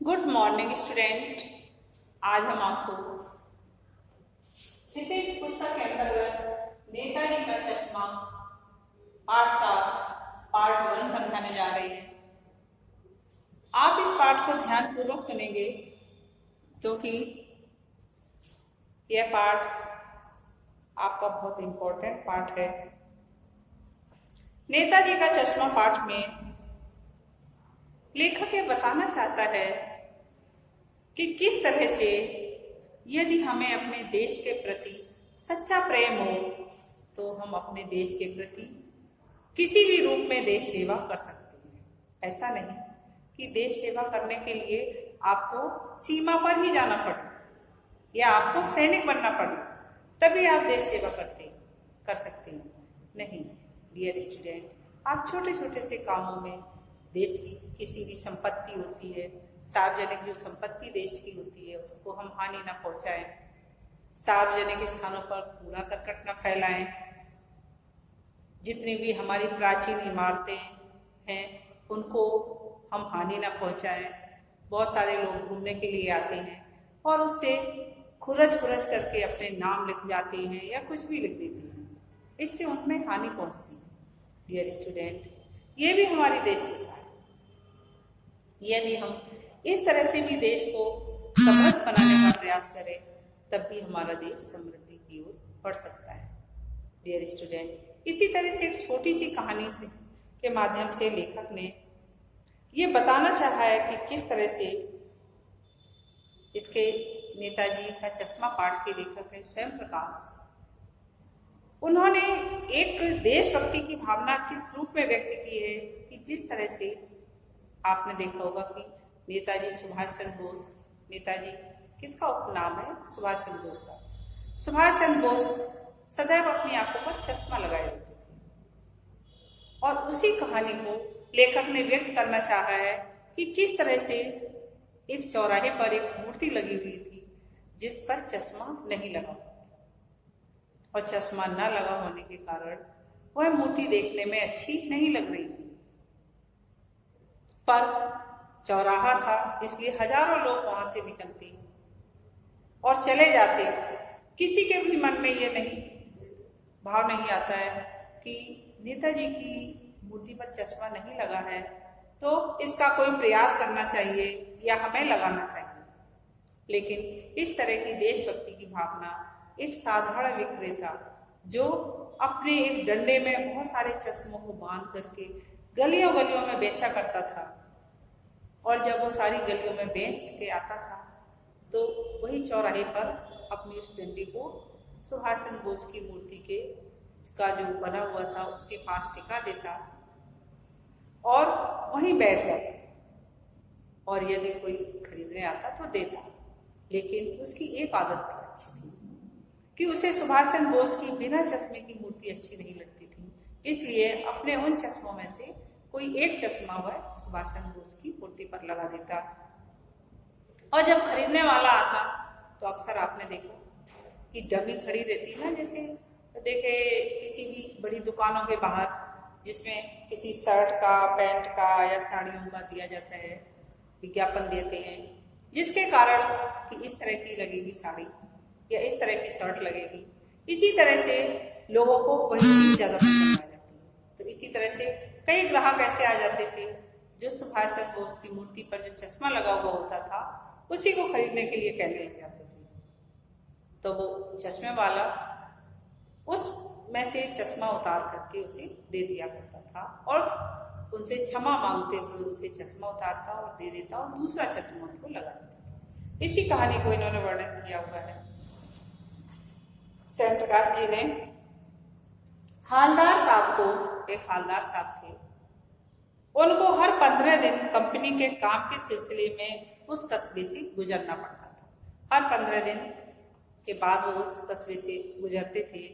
Good morning student. आज हम आपको क्षितिज पुस्तक के अंतर्गत नेताजी का चश्मा पाठ का पार्ट 1 समझाने जा रहे हैं। आप इस पाठ को ध्यानपूर्वक सुनेंगे क्योंकि यह पाठ आपका बहुत इंपॉर्टेंट पाठ है। नेताजी का चश्मा पाठ में लेखक ये बताना चाहता है कि किस तरह से यदि हमें अपने देश के प्रति सच्चा प्रेम हो तो हम अपने देश के प्रति किसी भी रूप में देश सेवा कर सकते हैं। ऐसा नहीं कि देश सेवा करने के लिए आपको सीमा पर ही जाना पड़े या आपको सैनिक बनना पड़े तभी आप देश सेवा कर सकते हैं। नहीं डियर स्टूडेंट, आप छोटे छोटे से कामों में देश की किसी भी संपत्ति होती है, सार्वजनिक जो संपत्ति देश की होती है उसको हम हानि न पहुंचाएं, सार्वजनिक स्थानों पर कूड़ा करकट न फैलाएं, जितनी भी हमारी प्राचीन इमारतें हैं उनको हम हानि न पहुंचाएं। बहुत सारे लोग घूमने के लिए आते हैं और उससे खुरच करके अपने नाम लिख जाते हैं या कुछ भी लिख देते हैं, इससे उनमें हानि पहुंचती है। डियर स्टूडेंट, ये भी हमारी देश सेवा है। यदि हम इस तरह से भी देश को समृद्ध बनाने का प्रयास करें तब भी हमारा देश समृद्धि की ओर बढ़ सकता है। डियर स्टूडेंट, इसी तरह से एक छोटी सी कहानी के माध्यम से लेखक ने ये बताना चाहा है कि किस तरह से इसके नेताजी का चश्मा पाठ के लेखक है स्वयं प्रकाश। उन्होंने एक देशभक्ति की भावना किस रूप में व्यक्त की है कि जिस तरह से आपने देखा होगा कि नेताजी सुभाष चंद्र बोस, नेताजी किसका उपनाम है? सुभाष चंद्र बोस का। सुभाष चंद्र बोस सदैव अपनी आंखों पर चश्मा लगाए रहते थे और उसी कहानी को लेखक ने व्यक्त करना चाहा है कि किस तरह से एक चौराहे पर एक मूर्ति लगी हुई थी जिस पर चश्मा नहीं लगा और चश्मा न लगा होने के कारण वह मूर्ति देखने में अच्छी नहीं लग रही थी, पर चौराहा था इसलिए हजारों लोग वहां से निकलते और चले जाते। किसी के भी मन में ये भाव नहीं आता है कि नेताजी की मूर्ति पर चश्मा नहीं लगा है तो इसका कोई प्रयास करना चाहिए या हमें लगाना चाहिए। लेकिन इस तरह की देशभक्ति की भावना एक साधारण विक्रेता जो अपने एक डंडे में बहुत सारे चश्मों को बांध करके गलियों में बेचा करता था और जब वो सारी गलियों में बेच के आता था तो वही चौराहे पर अपनी उस डंडी को सुभाष चंद्र बोस की मूर्ति का जो बना हुआ था उसके पास टिका देता और वहीं बैठ जाता और यदि कोई खरीदने आता तो देता। लेकिन उसकी एक आदत थी अच्छी थी कि उसे सुभाष चंद्र बोस की बिना चश्मे की मूर्ति अच्छी नहीं लगती थी, इसलिए अपने उन चश्मों में से कोई एक चश्मा वह सुभाष चंद्र बोस की मूर्ति पर लगा देता और जब खरीदने वाला आता तो अक्सर आपने देखा कि डमी खड़ी रहती ना, जैसे देखे किसी भी बड़ी दुकानों के बाहर जिसमें किसी शर्ट का, पैंट का या साड़ियों का दिया जाता है, विज्ञापन देते हैं जिसके कारण कि इस तरह की लगेगी साड़ी या इस तरह की शर्ट लगेगी, इसी तरह से लोगों को वही चीज ज्यादा पसंद आ जाती है। तो इसी तरह से कई ग्राहक ऐसे आ जाते थे जो सुभाष चंद्र बोस की मूर्ति पर जो चश्मा लगा हुआ होता था उसी को खरीदने के लिए कहने लग जाते थे। तो वो चश्मे वाला उस में से चश्मा उतार करके उसे दे दिया करता था और उनसे क्षमा मांगते हुए उनसे चश्मा उतारता और दे देता और दूसरा चश्मा उनको लगा देता। इसी कहानी को इन्होंने वर्णन किया हुआ है स्वयं प्रकाश जी ने। हालदार साहब को, एक हालदार साहब थे, उनको हर 15 दिन कंपनी के काम के सिलसिले में उस कस्बे से गुजरना पड़ता था। हर 15 दिन के बाद वो उस कस्बे से गुजरते थे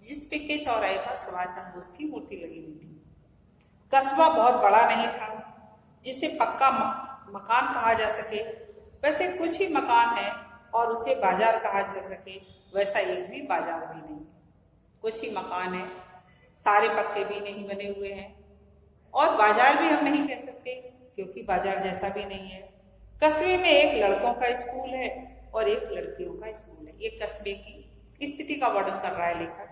जिस पे के चौराहे पर सुभाष चंद्र बोस की मूर्ति लगी हुई थी। कस्बा बहुत बड़ा नहीं था जिसे पक्का मकान कहा जा सके, वैसे कुछ ही मकान है और उसे बाजार कहा जा सके वैसा एक भी बाजार भी नहीं। कुछ ही मकान है, सारे पक्के भी नहीं बने हुए हैं और बाजार भी हम नहीं कह सकते क्योंकि बाजार जैसा भी नहीं है। कस्बे में एक लड़कों का स्कूल है और एक लड़कियों का स्कूल है। ये कस्बे की स्थिति का वर्णन कर रहा है लेखक।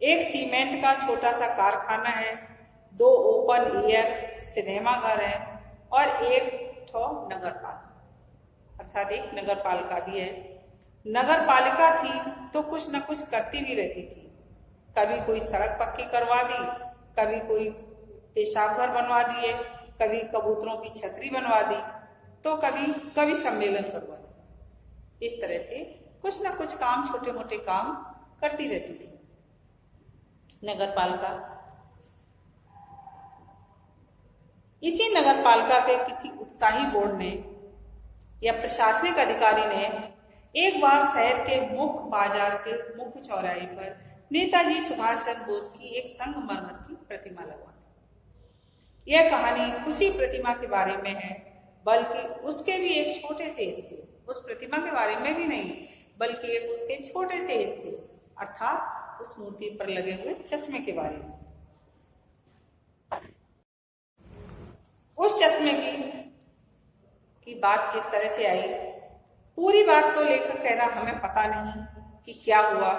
एक सीमेंट का छोटा सा कारखाना है, 2 ओपन एयर सिनेमा घर है और एक ठो नगर पालिका, अर्थात एक नगर पालिका भी है। नगर पालिका थी तो कुछ न कुछ करती भी रहती थी। कभी कोई सड़क पक्की करवा दी, कभी कोई पेशाब घर बनवा दिए, कभी कबूतरों की छतरी बनवा दी, तो कभी सम्मेलन करवा दिया। इस तरह से कुछ न कुछ काम, छोटे मोटे काम करती रहती थी नगर पालिका। इसी नगर पालिका के किसी उत्साही बोर्ड ने या प्रशासनिक अधिकारी ने एक बार शहर के मुख्य बाजार के मुख्य चौराहे पर नेताजी सुभाष चंद्र बोस की एक संगमरमर की प्रतिमा लगवा दी। यह कहानी उसी प्रतिमा के बारे में है, बल्कि उसके भी एक छोटे से हिस्से, उस प्रतिमा के बारे में भी नहीं, बल्कि एक उसके छोटे से हिस्से अर्थात उस मूर्ति पर लगे हुए चश्मे के बारे में। उस चश्मे की बात किस तरह से आई, पूरी बात तो लेखक कह रहा हमें पता नहीं कि क्या हुआ,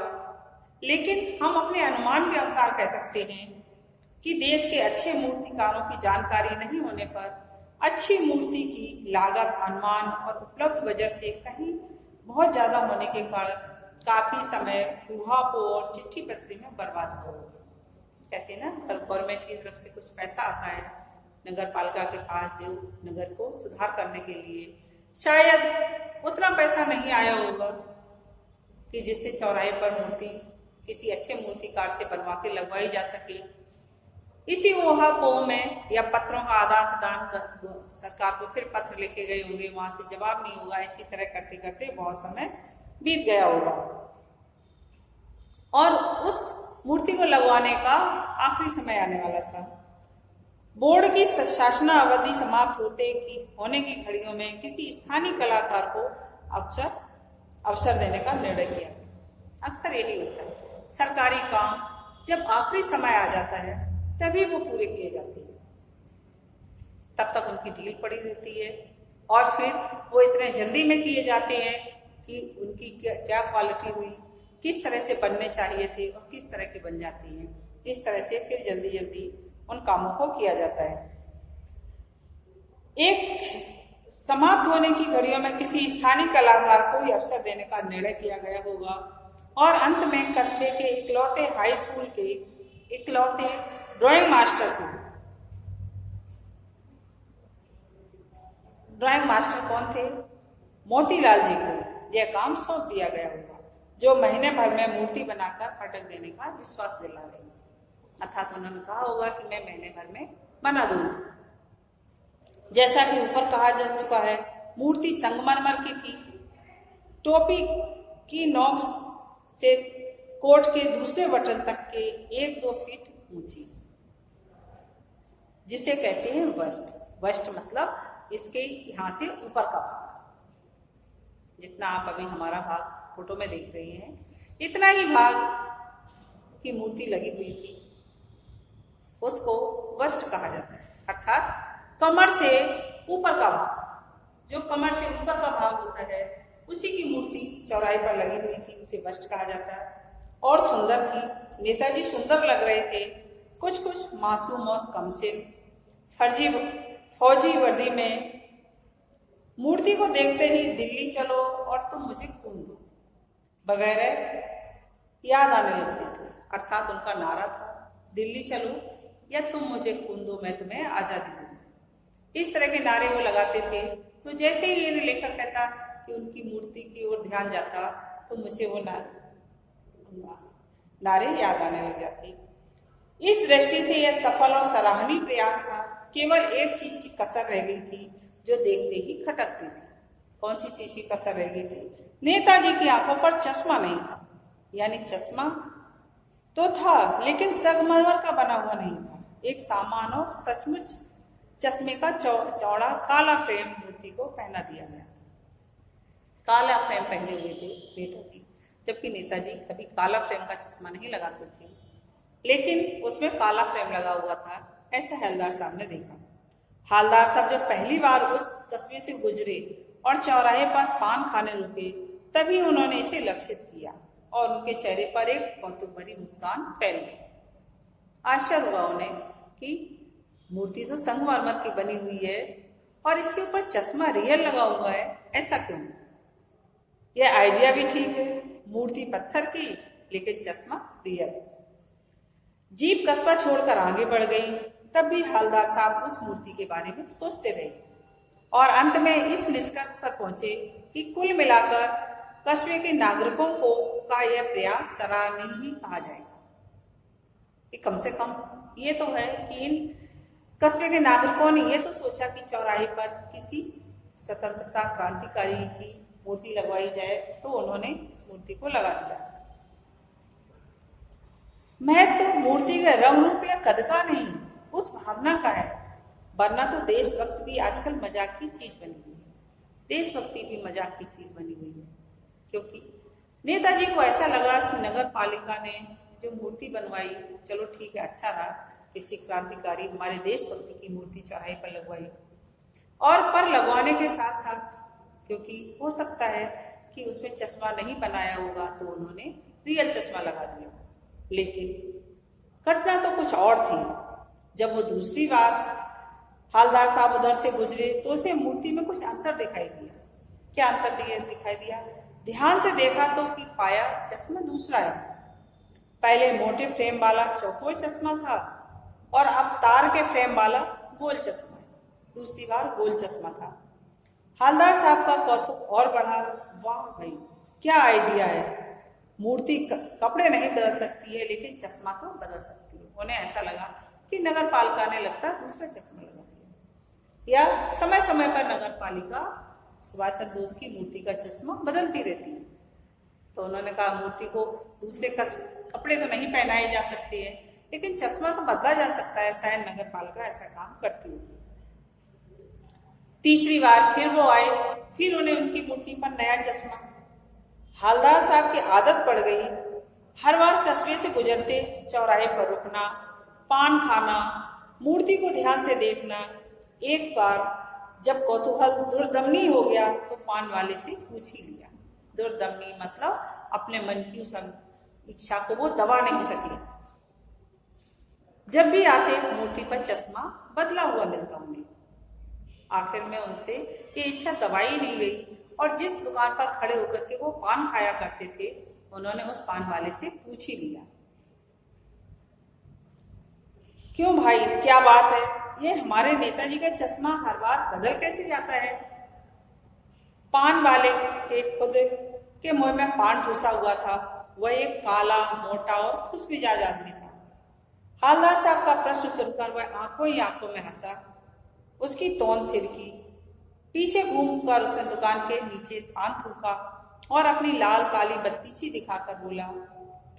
लेकिन हम अपने अनुमान के अनुसार कह सकते हैं कि देश के अच्छे मूर्तिकारों की जानकारी नहीं होने पर अच्छी मूर्ति की लागत, अनुमान और उपलब्ध बजट से कहीं बहुत ज्यादा होने के कारण काफी समय ऊहापोह और चिट्ठी पत्री में बर्बाद हो गया। कहते हैं ना, गवर्नमेंट की तरफ से कुछ पैसा आता है नगर पालिका के पास, जो नगर को सुधार करने के लिए, शायद उतना पैसा नहीं आया होगा कि जिससे चौराहे पर मूर्ति किसी अच्छे मूर्तिकार से बनवा के लगवाई जा सके। इसी ऊहापोह में या पत्रों का आदान प्रदान, सरकार को फिर पत्र लेके गए होंगे, वहां से जवाब नहीं होगा, इसी तरह करते करते बहुत समय बीत गया होगा और उस मूर्ति को लगवाने का आखिरी समय आने वाला था। बोर्ड की शासना अवधि समाप्त होने की घड़ियों में किसी स्थानीय कलाकार को अवसर देने का निर्णय किया। अक्सर यही होता है, सरकारी काम जब आखिरी समय आ जाता है तभी वो पूरे किए जाते हैं, तब तक उनकी ढील पड़ी रहती है और फिर वो इतने जल्दी में किए जाते हैं कि उनकी क्या क्वालिटी हुई, किस तरह से बनने चाहिए थे और किस तरह के बन जाती हैं। इस तरह से फिर जल्दी जल्दी उन कामों को किया जाता है। एक समाप्त होने की घड़ियों में किसी स्थानीय कलाकार को अवसर देने का निर्णय किया गया होगा और अंत में कस्बे के इकलौते हाई स्कूल के इकलौते ड्राइंग मास्टर कौन थे? मोतीलाल जी को यह काम सौंप दिया गया होगा, जो महीने भर में मूर्ति बनाकर पटक देने का विश्वास दिला रहे हैं। अर्थात उन्होंने कहा होगा कि मैं महीने भर में बना दूंगा। जैसा कि ऊपर कहा जा चुका है, मूर्ति संगमरमर की थी, टोपी की नोक से कोट के दूसरे बटन तक के 1-2 फीट ऊंची, जिसे कहते हैं वस्ट। वस्ट मतलब इसके यहां से ऊपर का भाग, जितना आप अभी हमारा भाग फोटो में देख रहे हैं, इतना ही भाग की मूर्ति लगी हुई थी, उसको वस्ट कहा जाता है। अर्थात कमर से ऊपर का भाग, जो कमर से ऊपर का भाग होता है, उसी की मूर्ति चौराहे पर लगी हुई थी, उसे वस्ट कहा जाता है। और सुंदर थी, नेताजी सुंदर लग रहे थे, कुछ कुछ मासूम और कमसिन, फौजी वर्दी में। मूर्ति को देखते ही दिल्ली चलो और तुम मुझे खून दो वगैरह याद आने लगते थे। अर्थात उनका नारा था, दिल्ली चलो या तुम मुझे खून दो, मैं तुम्हें आजादी दूंगा। इस तरह के नारे वो लगाते थे। तो जैसे ही ये लेखक कहता कि उनकी मूर्ति की ओर ध्यान जाता तो मुझे वो नारे याद आने लग जाते। इस दृष्टि से यह सफल और सराहनीय प्रयास था। केवल एक चीज की कसर रह गई थी, जो देखते ही खटकती थी। कौन सी चीज की कसर रह गई थी? नेताजी की आंखों पर चश्मा नहीं था। यानी चश्मा तो था, लेकिन संगमरमर का बना हुआ नहीं था। एक सामान और सचमुच चश्मे का चौड़ा काला फ्रेम मूर्ति को पहना दिया गया। काला फ्रेम पहने हुए थे नेताजी, जबकि नेताजी कभी काला फ्रेम का चश्मा नहीं लगाते थे, लेकिन उसमें काला फ्रेम लगा हुआ था, ऐसा हवलदार साहब ने देखा। हालदार साहब जब पहली बार उस कस्बे से गुजरे और चौराहे पर पान खाने रुके, तभी उन्होंने इसे लक्षित किया और उनके चेहरे पर एक कौतुक भरी मुस्कान फैल गई। आश्चर्य हुआ उन्हें कि मूर्ति तो संगमरमर की बनी हुई है और इसके ऊपर चश्मा रियल लगा हुआ है, ऐसा क्यों? यह आइडिया भी ठीक है, मूर्ति पत्थर की लेकिन चश्मा रियल। जीप कस्बा छोड़कर आगे बढ़ गई, तब भी हालदार साहब उस मूर्ति के बारे में सोचते रहे और अंत में इस निष्कर्ष पर पहुंचे कि कुल मिलाकर कस्बे के नागरिकों को का यह प्रयास सराहनीय ही कहा जाएगा कि कम से कम ये तो है कि इन कस्बे के नागरिकों ने ये तो सोचा कि चौराहे पर किसी स्वतंत्रता क्रांतिकारी की मूर्ति लगवाई जाए, तो उन्होंने इस मूर्ति को लगा दिया। महत्व तो मूर्ति के रंग रूप या कद का नहीं, उस भावना का है। वरना तो देशभक्त भी आजकल मजाक की चीज बनी हुई है, देशभक्ति भी मजाक की चीज बनी हुई है, क्योंकि नेताजी को ऐसा लगा कि नगर पालिका ने जो मूर्ति बनवाई, चलो ठीक है, अच्छा रहा, किसी क्रांतिकारी हमारे देशभक्ति की मूर्ति चौराहे पर लगवाई। और पर लगवाने के साथ साथ, क्योंकि हो सकता है कि उसमें चश्मा नहीं बनाया होगा, तो उन्होंने रियल चश्मा लगा दिया। लेकिन घटना तो कुछ और थी। जब वो दूसरी बार हालदार साहब उधर से गुजरे तो उसे मूर्ति में कुछ अंतर दिखाई दिया। क्या अंतर दिखाई दिया? ध्यान से देखा तो कि पाया चश्मा दूसरा है। पहले मोटे फ्रेम वाला चौकोर चश्मा था और अब तार के फ्रेम वाला गोल चश्मा है। दूसरी बार गोल चश्मा था। हालदार साहब का कौतुक और बढ़ा। वाह भाई, क्या आइडिया है! मूर्ति कपड़े नहीं बदल सकती है, लेकिन चश्मा तो बदल सकती है। उन्हें ऐसा लगा कि नगर पालिका ने लगता दूसरा चश्मा लगा दिया, या समय समय पर नगर पालिका सुभाष चंद्र बोस की मूर्ति का चश्मा बदलती रहती है। तो उन्होंने कहा मूर्ति को दूसरे कपड़े तो नहीं पहनाए जा सकते हैं, लेकिन चश्मा तो बदला जा सकता है। शायद नगर पालिका ऐसा काम करती होगी। तीसरी बार फिर वो आए, फिर उन्हें उनकी मूर्ति पर नया चश्मा। हालदार साहब की आदत पड़ गई, हर बार कस्बे से गुजरते चौराहे पर रुकना, पान खाना, मूर्ति को ध्यान से देखना। एक बार जब कौतूहल दुर्दमनी हो गया तो पान वाले से पूछ ही लिया। दुर्दमनी मतलब अपने मन की उस इच्छा को वो दबा नहीं सके। जब भी आते मूर्ति पर चश्मा बदला हुआ मिलता उन्हें। आखिर में उनसे ये इच्छा दबाई नहीं गई और जिस दुकान पर खड़े होकर के वो पान खाया करते थे, उन्होंने उस पान वाले से पूछ ही लिया, क्यों भाई, क्या बात है? ये हमारे नेताजी का चश्मा हर बार बदल कैसे जाता है? पान वाले के खुद के मुंह में पान ठूसा हुआ था। वह एक काला, मोटा और खुश मिजाज आदमी था। हालदार साहब का प्रश्न सुनकर वह आंखों ही आंखों में हंसा। उसकी तौन थिरकी। पीछे घूमकर उसने दुकान के नीचे पान थूका और अपनी लाल काली बत्ती सी दिखाकर बोला,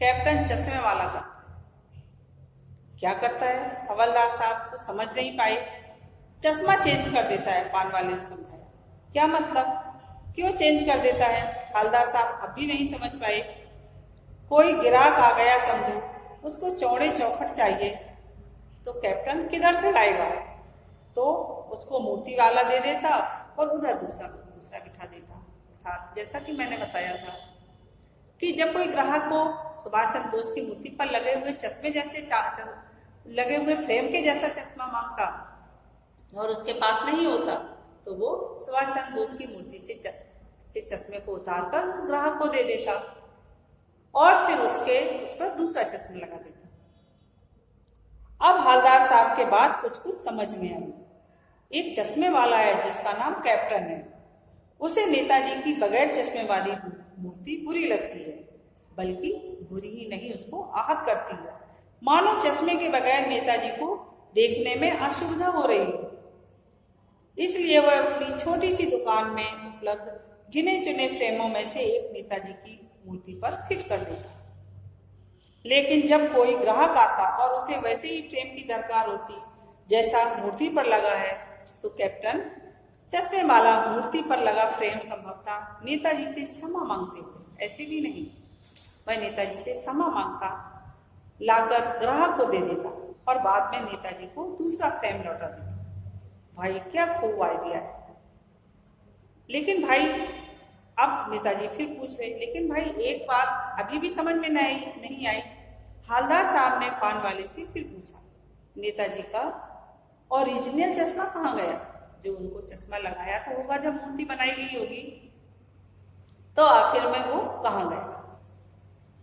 कैप्टन चश्मे वाला का क्या करता है? हवलदार साहब को समझ नहीं पाए। चश्मा चेंज कर देता है, पान वाले ने समझाया। क्या मतलब? क्यों चेंज कर देता है? हवलदार साहब अब भी नहीं समझ पाए। कोई ग्राहक आ गया समझो, उसको चौड़े चौखट चाहिए, तो कैप्टन किधर से लाएगा? तो उसको मूर्ति वाला दे देता और उधर दूसरा बिठा देता था। जैसा कि मैंने बताया था कि जब कोई ग्राहक को सुभाष चंद्र बोस की मूर्ति पर लगे हुए चश्मे जैसे लगे हुए फ्रेम के जैसा चश्मा मांगता और उसके पास नहीं होता, तो वो सुभाष चंद्र बोस की मूर्ति से चश्मे को उतारकर उस ग्राहक को दे देता और फिर उस पर दूसरा चश्मा लगा देता। अब हालदार साहब के बाद कुछ समझ में आई। एक चश्मे वाला है जिसका नाम कैप्टन है। उसे नेताजी की बगैर चश्मे वाली मूर्ति बुरी लगती है, बल्कि बुरी ही नहीं, उसको आहत करती है। मानो चश्मे के बगैर नेताजी को देखने में असुविधा हो रही है। इसलिए वह अपनी छोटी सी दुकान में उपलब्ध गिने चुने फ्रेमों में से एक नेताजी की मूर्ति पर फिट कर देता। लेकिन जब कोई ग्राहक आता और उसे वैसे ही फ्रेम की दरकार होती जैसा मूर्ति पर लगा है, तो कैप्टन चश्मे वाला मूर्ति पर लगा फ्रेम संभवतः नेताजी से क्षमा मांगते थे। ऐसे भी नहीं, वह नेताजी से क्षमा मांगता, लाकर ग्राहक को दे देता और बाद में नेताजी को दूसरा फ्रेम लौटा देता। भाई क्या खूब आइडिया है। लेकिन भाई अब नेताजी फिर पूछ रहे, लेकिन भाई एक बात अभी भी समझ में नहीं आई। हालदार साहब ने पान वाले से फिर पूछा, नेताजी का ओरिजिनल चश्मा कहाँ गया? जो उनको चश्मा लगाया था होगा जब मूर्ति बनाई गई होगी, तो आखिर में वो कहाँ गया?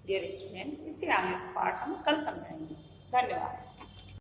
डियर स्टूडेंट, इससे आगे पार्ट हम कल समझाएंगे। धन्यवाद।